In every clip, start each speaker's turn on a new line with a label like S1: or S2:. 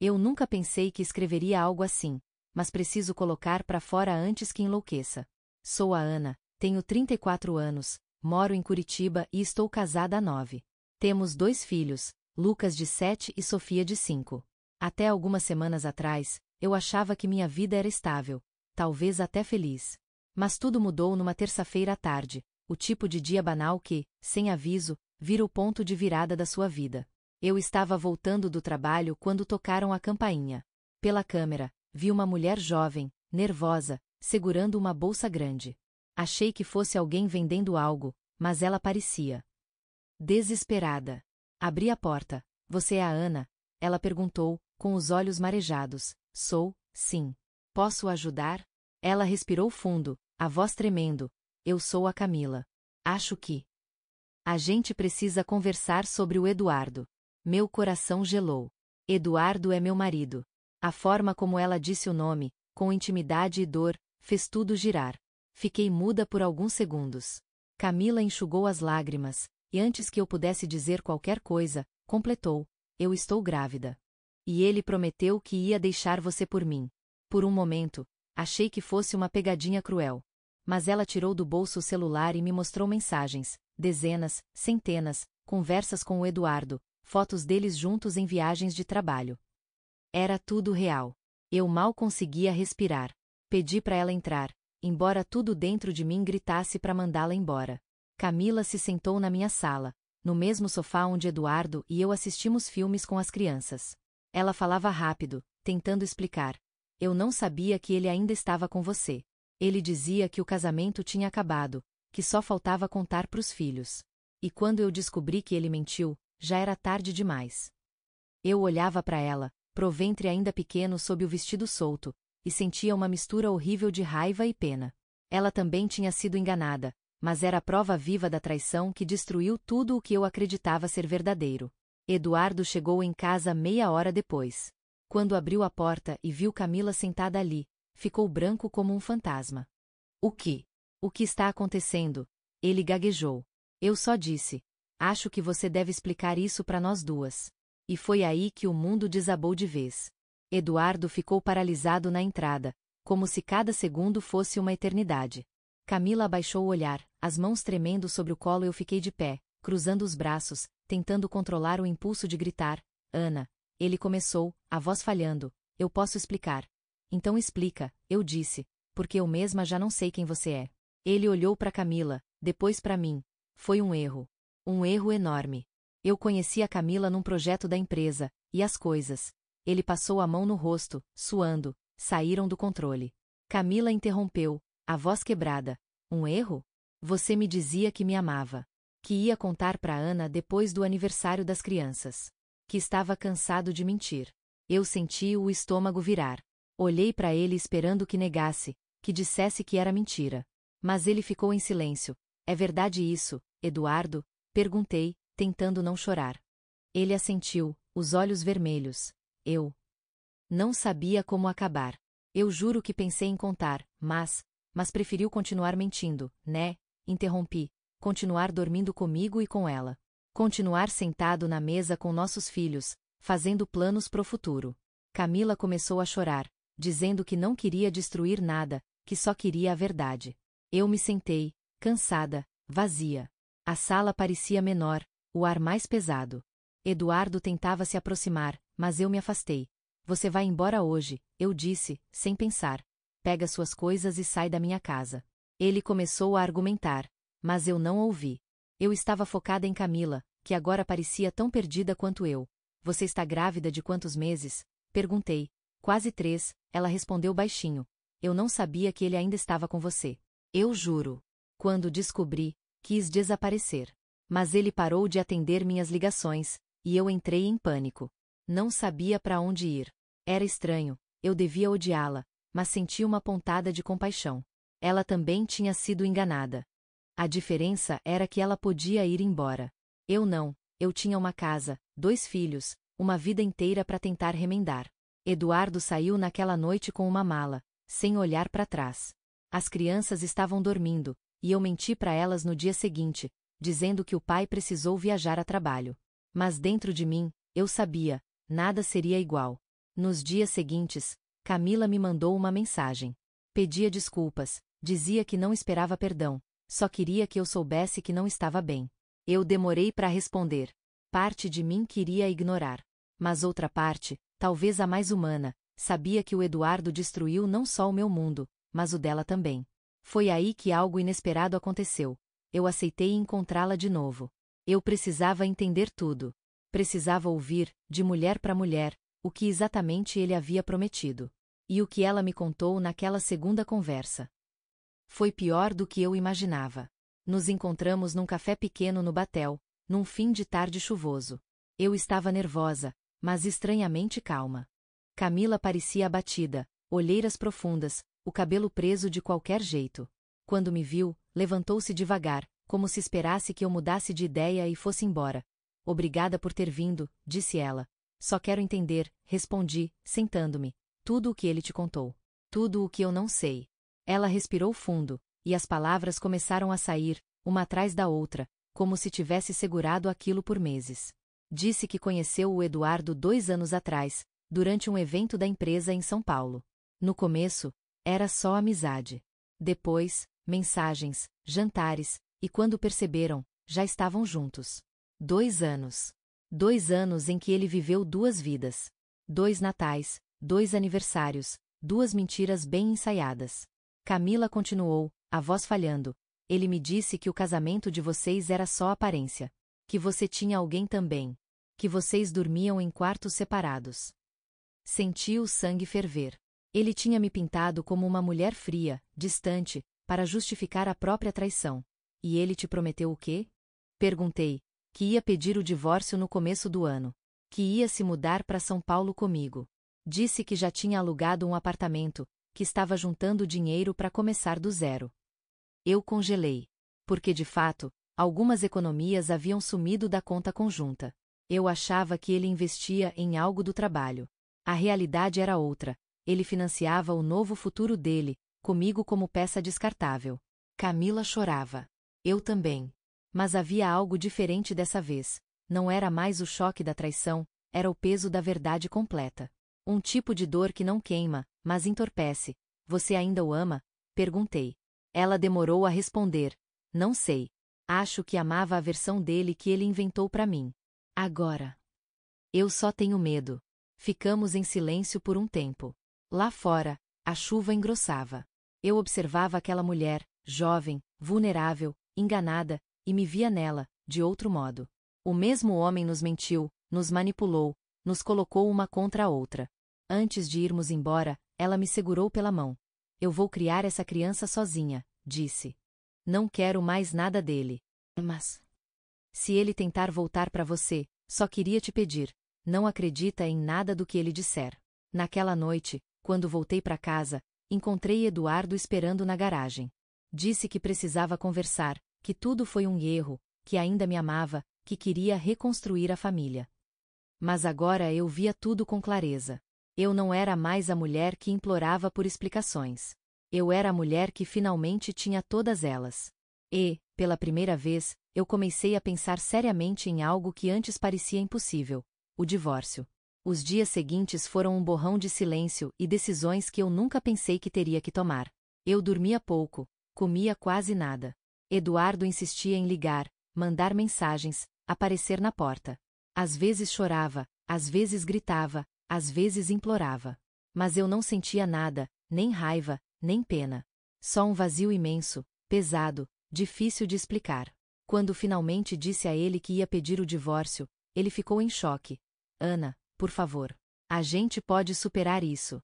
S1: Eu nunca pensei que escreveria algo assim, mas preciso colocar para fora antes que enlouqueça. Sou a Ana, tenho 34 anos, moro em Curitiba e estou casada há 9. Temos 2 filhos, Lucas de 7 e Sofia de 5. Até algumas semanas atrás, eu achava que minha vida era estável, talvez até feliz. Mas tudo mudou numa terça-feira à tarde, o tipo de dia banal que, sem aviso, vira o ponto de virada da sua vida. Eu estava voltando do trabalho quando tocaram a campainha. Pela câmera, vi uma mulher jovem, nervosa, segurando uma bolsa grande. Achei que fosse alguém vendendo algo, mas ela parecia desesperada. Abri a porta. Você é a Ana? Ela perguntou, com os olhos marejados. Sou, sim. Posso ajudar? Ela respirou fundo, a voz tremendo. Eu sou a Camila. Acho que a gente precisa conversar sobre o Eduardo. Meu coração gelou. Eduardo é meu marido. A forma como ela disse o nome, com intimidade e dor, fez tudo girar. Fiquei muda por alguns segundos. Camila enxugou as lágrimas, e antes que eu pudesse dizer qualquer coisa, completou: eu estou grávida. E ele prometeu que ia deixar você por mim. Por um momento, achei que fosse uma pegadinha cruel. Mas ela tirou do bolso o celular e me mostrou mensagens, dezenas, centenas, conversas com o Eduardo, fotos deles juntos em viagens de trabalho. Era tudo real. Eu mal conseguia respirar. Pedi para ela entrar, embora tudo dentro de mim gritasse para mandá-la embora. Camila se sentou na minha sala, no mesmo sofá onde Eduardo e eu assistimos filmes com as crianças. Ela falava rápido, tentando explicar. Eu não sabia que ele ainda estava com você. Ele dizia que o casamento tinha acabado, que só faltava contar pros filhos. E quando eu descobri que ele mentiu, já era tarde demais. Eu olhava para ela, pro ventre ainda pequeno sob o vestido solto, e sentia uma mistura horrível de raiva e pena. Ela também tinha sido enganada, mas era a prova viva da traição que destruiu tudo o que eu acreditava ser verdadeiro. Eduardo chegou em casa meia hora depois. Quando abriu a porta e viu Camila sentada ali, ficou branco como um fantasma. O que? O que está acontecendo? Ele gaguejou. Eu só disse: acho que você deve explicar isso para nós duas. E foi aí que o mundo desabou de vez. Eduardo ficou paralisado na entrada, como se cada segundo fosse uma eternidade. Camila abaixou o olhar, as mãos tremendo sobre o colo. Eu fiquei de pé, cruzando os braços, tentando controlar o impulso de gritar. Ana, ele começou, a voz falhando. Eu posso explicar. Então explica, eu disse, porque eu mesma já não sei quem você é. Ele olhou para Camila, depois para mim. Foi um erro. Um erro enorme. Eu conheci a Camila num projeto da empresa, e as coisas. Ele passou a mão no rosto, suando, saíram do controle. Camila interrompeu, a voz quebrada. Um erro? Você me dizia que me amava. Que ia contar para Ana depois do aniversário das crianças. Que estava cansado de mentir. Eu senti o estômago virar. Olhei para ele esperando que negasse, que dissesse que era mentira. Mas ele ficou em silêncio. É verdade isso, Eduardo? Perguntei, tentando não chorar. Ele assentiu, os olhos vermelhos. Eu não sabia como acabar. Eu juro que pensei em contar, mas preferiu continuar mentindo, né? Interrompi. Continuar dormindo comigo e com ela. Continuar sentado na mesa com nossos filhos, fazendo planos pro futuro. Camila começou a chorar, dizendo que não queria destruir nada, que só queria a verdade. Eu me sentei, cansada, vazia. A sala parecia menor, o ar mais pesado. Eduardo tentava se aproximar, mas eu me afastei. Você vai embora hoje, eu disse, sem pensar. Pega suas coisas e sai da minha casa. Ele começou a argumentar, mas eu não ouvi. Eu estava focada em Camila, que agora parecia tão perdida quanto eu. Você está grávida de quantos meses? Perguntei. Quase 3, ela respondeu baixinho. Eu não sabia que ele ainda estava com você. Eu juro. Quando descobri, quis desaparecer. Mas ele parou de atender minhas ligações, e eu entrei em pânico. Não sabia para onde ir. Era estranho, eu devia odiá-la, mas senti uma pontada de compaixão. Ela também tinha sido enganada. A diferença era que ela podia ir embora. Eu não, eu tinha uma casa, 2 filhos, uma vida inteira para tentar remendar. Eduardo saiu naquela noite com uma mala, sem olhar para trás. As crianças estavam dormindo, e eu menti para elas no dia seguinte, dizendo que o pai precisou viajar a trabalho. Mas dentro de mim, eu sabia, nada seria igual. Nos dias seguintes, Camila me mandou uma mensagem. Pedia desculpas, dizia que não esperava perdão, só queria que eu soubesse que não estava bem. Eu demorei para responder. Parte de mim queria ignorar. Mas outra parte, talvez a mais humana, sabia que o Eduardo destruiu não só o meu mundo, mas o dela também. Foi aí que algo inesperado aconteceu. Eu aceitei encontrá-la de novo. Eu precisava entender tudo. Precisava ouvir, de mulher para mulher, o que exatamente ele havia prometido. E o que ela me contou naquela segunda conversa. Foi pior do que eu imaginava. Nos encontramos num café pequeno no Batel, num fim de tarde chuvoso. Eu estava nervosa, mas estranhamente calma. Camila parecia abatida, olheiras profundas, o cabelo preso de qualquer jeito. Quando me viu, levantou-se devagar, como se esperasse que eu mudasse de ideia e fosse embora. Obrigada por ter vindo, disse ela. Só quero entender, respondi, sentando-me. Tudo o que ele te contou. Tudo o que eu não sei. Ela respirou fundo, e as palavras começaram a sair, uma atrás da outra, como se tivesse segurado aquilo por meses. Disse que conheceu o Eduardo 2 anos atrás, durante um evento da empresa em São Paulo. No começo, era só amizade. Depois, mensagens, jantares, e quando perceberam, já estavam juntos. 2 anos. 2 anos em que ele viveu 2 vidas. 2 natais, 2 aniversários, 2 mentiras bem ensaiadas. Camila continuou, a voz falhando. Ele me disse que o casamento de vocês era só aparência. Que você tinha alguém também. Que vocês dormiam em quartos separados. Senti o sangue ferver. Ele tinha me pintado como uma mulher fria, distante, para justificar a própria traição. E ele te prometeu o quê? Perguntei. Que ia pedir o divórcio no começo do ano. Que ia se mudar para São Paulo comigo. Disse que já tinha alugado um apartamento, que estava juntando dinheiro para começar do zero. Eu congelei. Porque de fato, algumas economias haviam sumido da conta conjunta. Eu achava que ele investia em algo do trabalho. A realidade era outra. Ele financiava o novo futuro dele, comigo como peça descartável. Camila chorava. Eu também. Mas havia algo diferente dessa vez. Não era mais o choque da traição, era o peso da verdade completa. Um tipo de dor que não queima, mas entorpece. Você ainda o ama? Perguntei. Ela demorou a responder. Não sei. Acho que amava a versão dele que ele inventou para mim. Agora. Eu só tenho medo. Ficamos em silêncio por um tempo. Lá fora, a chuva engrossava. Eu observava aquela mulher, jovem, vulnerável, enganada, e me via nela, de outro modo. O mesmo homem nos mentiu, nos manipulou, nos colocou uma contra a outra. Antes de irmos embora, ela me segurou pela mão. Eu vou criar essa criança sozinha, disse. Não quero mais nada dele. Mas, se ele tentar voltar para você, só queria te pedir, não acredita em nada do que ele disser. Naquela noite, quando voltei para casa, encontrei Eduardo esperando na garagem. Disse que precisava conversar, que tudo foi um erro, que ainda me amava, que queria reconstruir a família. Mas agora eu via tudo com clareza. Eu não era mais a mulher que implorava por explicações. Eu era a mulher que finalmente tinha todas elas. E, pela primeira vez, eu comecei a pensar seriamente em algo que antes parecia impossível: o divórcio. Os dias seguintes foram um borrão de silêncio e decisões que eu nunca pensei que teria que tomar. Eu dormia pouco, comia quase nada. Eduardo insistia em ligar, mandar mensagens, aparecer na porta. Às vezes chorava, às vezes gritava, às vezes implorava. Mas eu não sentia nada, nem raiva, nem pena. Só um vazio imenso, pesado, difícil de explicar. Quando finalmente disse a ele que ia pedir o divórcio, ele ficou em choque. Ana, por favor. A gente pode superar isso.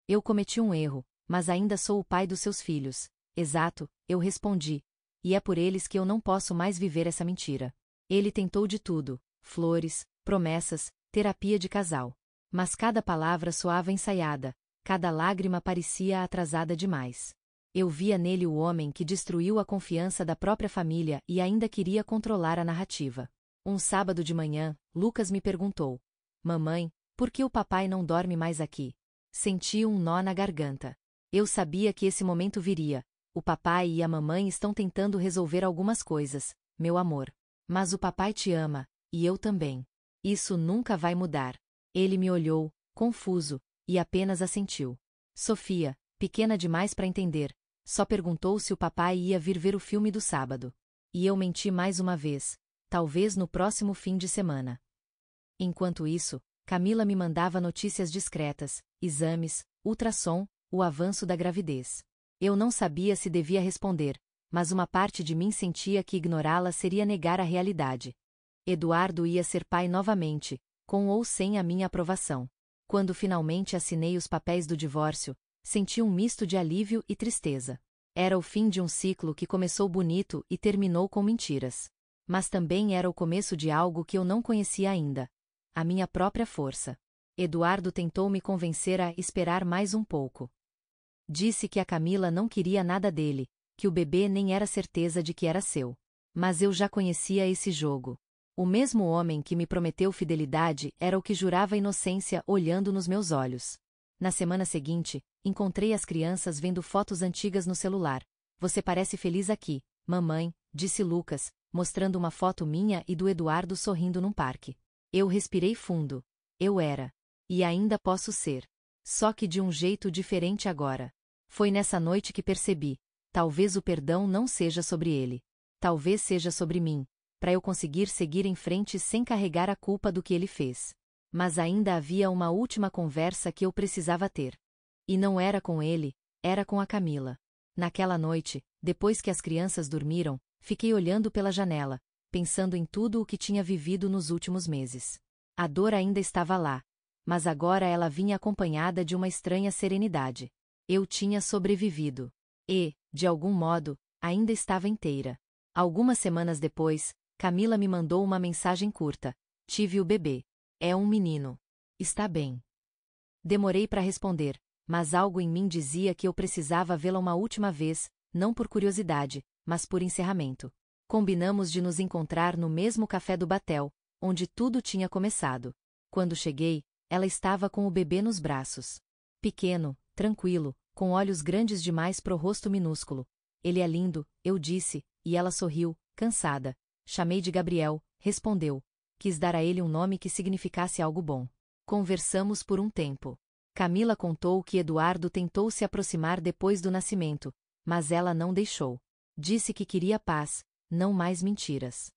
S1: Eu cometi um erro, mas ainda sou o pai dos seus filhos. Exato, eu respondi. E é por eles que eu não posso mais viver essa mentira. Ele tentou de tudo: flores, promessas, terapia de casal. Mas cada palavra soava ensaiada, cada lágrima parecia atrasada demais. Eu via nele o homem que destruiu a confiança da própria família e ainda queria controlar a narrativa. Um sábado de manhã, Lucas me perguntou: Mamãe, por que o papai não dorme mais aqui? Senti um nó na garganta. Eu sabia que esse momento viria. O papai e a mamãe estão tentando resolver algumas coisas, meu amor. Mas o papai te ama, e eu também. Isso nunca vai mudar. Ele me olhou, confuso, e apenas assentiu. Sofia, pequena demais para entender, só perguntou se o papai ia vir ver o filme do sábado. E eu menti mais uma vez, talvez no próximo fim de semana. Enquanto isso, Camila me mandava notícias discretas, exames, ultrassom, o avanço da gravidez. Eu não sabia se devia responder, mas uma parte de mim sentia que ignorá-la seria negar a realidade. Eduardo ia ser pai novamente, com ou sem a minha aprovação. Quando finalmente assinei os papéis do divórcio, senti um misto de alívio e tristeza. Era o fim de um ciclo que começou bonito e terminou com mentiras. Mas também era o começo de algo que eu não conhecia ainda. A minha própria força. Eduardo tentou me convencer a esperar mais um pouco. Disse que a Camila não queria nada dele, que o bebê nem era certeza de que era seu. Mas eu já conhecia esse jogo. O mesmo homem que me prometeu fidelidade era o que jurava inocência olhando nos meus olhos. Na semana seguinte, encontrei as crianças vendo fotos antigas no celular. Você parece feliz aqui, mamãe, disse Lucas, mostrando uma foto minha e do Eduardo sorrindo num parque. Eu respirei fundo. Eu era. E ainda posso ser. Só que de um jeito diferente agora. Foi nessa noite que percebi. Talvez o perdão não seja sobre ele. Talvez seja sobre mim, para eu conseguir seguir em frente sem carregar a culpa do que ele fez. Mas ainda havia uma última conversa que eu precisava ter. E não era com ele, era com a Camila. Naquela noite, depois que as crianças dormiram, fiquei olhando pela janela, pensando em tudo o que tinha vivido nos últimos meses. A dor ainda estava lá, mas agora ela vinha acompanhada de uma estranha serenidade. Eu tinha sobrevivido. E, de algum modo, ainda estava inteira. Algumas semanas depois, Camila me mandou uma mensagem curta. Tive o bebê. É um menino. Está bem. Demorei para responder, mas algo em mim dizia que eu precisava vê-la uma última vez, não por curiosidade, mas por encerramento. Combinamos de nos encontrar no mesmo café do Batel, onde tudo tinha começado. Quando cheguei, ela estava com o bebê nos braços. Pequeno, tranquilo, com olhos grandes demais pro rosto minúsculo. Ele é lindo, eu disse, e ela sorriu, cansada. Chamei de Gabriel, respondeu. Quis dar a ele um nome que significasse algo bom. Conversamos por um tempo. Camila contou que Eduardo tentou se aproximar depois do nascimento, mas ela não deixou. Disse que queria paz, não mais mentiras.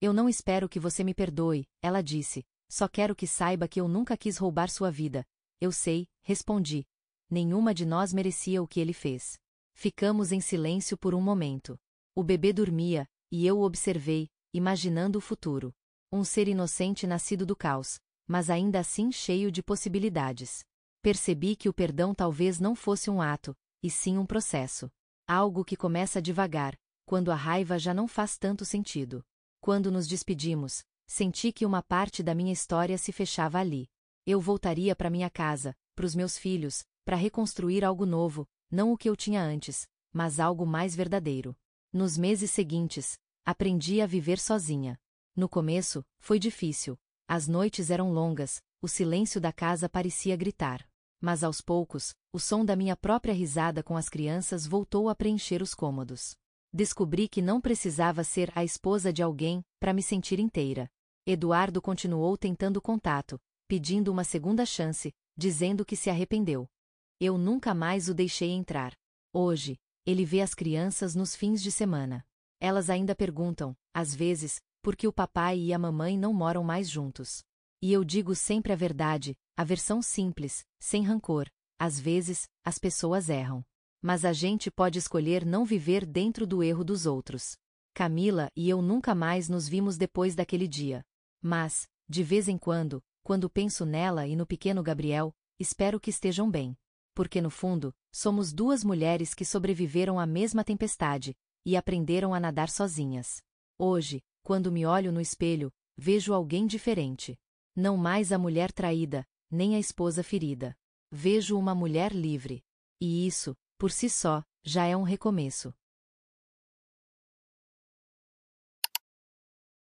S1: Eu não espero que você me perdoe, ela disse, só quero que saiba que eu nunca quis roubar sua vida. Eu sei, respondi. Nenhuma de nós merecia o que ele fez. Ficamos em silêncio por um momento. O bebê dormia, e eu o observei, imaginando o futuro. Um ser inocente nascido do caos, mas ainda assim cheio de possibilidades. Percebi que o perdão talvez não fosse um ato, e sim um processo. Algo que começa devagar, quando a raiva já não faz tanto sentido. Quando nos despedimos, senti que uma parte da minha história se fechava ali. Eu voltaria para minha casa, para os meus filhos, para reconstruir algo novo, não o que eu tinha antes, mas algo mais verdadeiro. Nos meses seguintes, aprendi a viver sozinha. No começo, foi difícil. As noites eram longas, o silêncio da casa parecia gritar. Mas aos poucos, o som da minha própria risada com as crianças voltou a preencher os cômodos. Descobri que não precisava ser a esposa de alguém para me sentir inteira. Eduardo continuou tentando contato, pedindo uma segunda chance, dizendo que se arrependeu. Eu nunca mais o deixei entrar. Hoje, ele vê as crianças nos fins de semana. Elas ainda perguntam, às vezes, por que o papai e a mamãe não moram mais juntos. E eu digo sempre a verdade, a versão simples, sem rancor. Às vezes, as pessoas erram. Mas a gente pode escolher não viver dentro do erro dos outros. Camila e eu nunca mais nos vimos depois daquele dia. Mas, de vez em quando penso nela e no pequeno Gabriel, espero que estejam bem. Porque no fundo, somos duas mulheres que sobreviveram à mesma tempestade, e aprenderam a nadar sozinhas. Hoje, quando me olho no espelho, vejo alguém diferente. Não mais a mulher traída, nem a esposa ferida. Vejo uma mulher livre. E isso, por si só, já é um recomeço.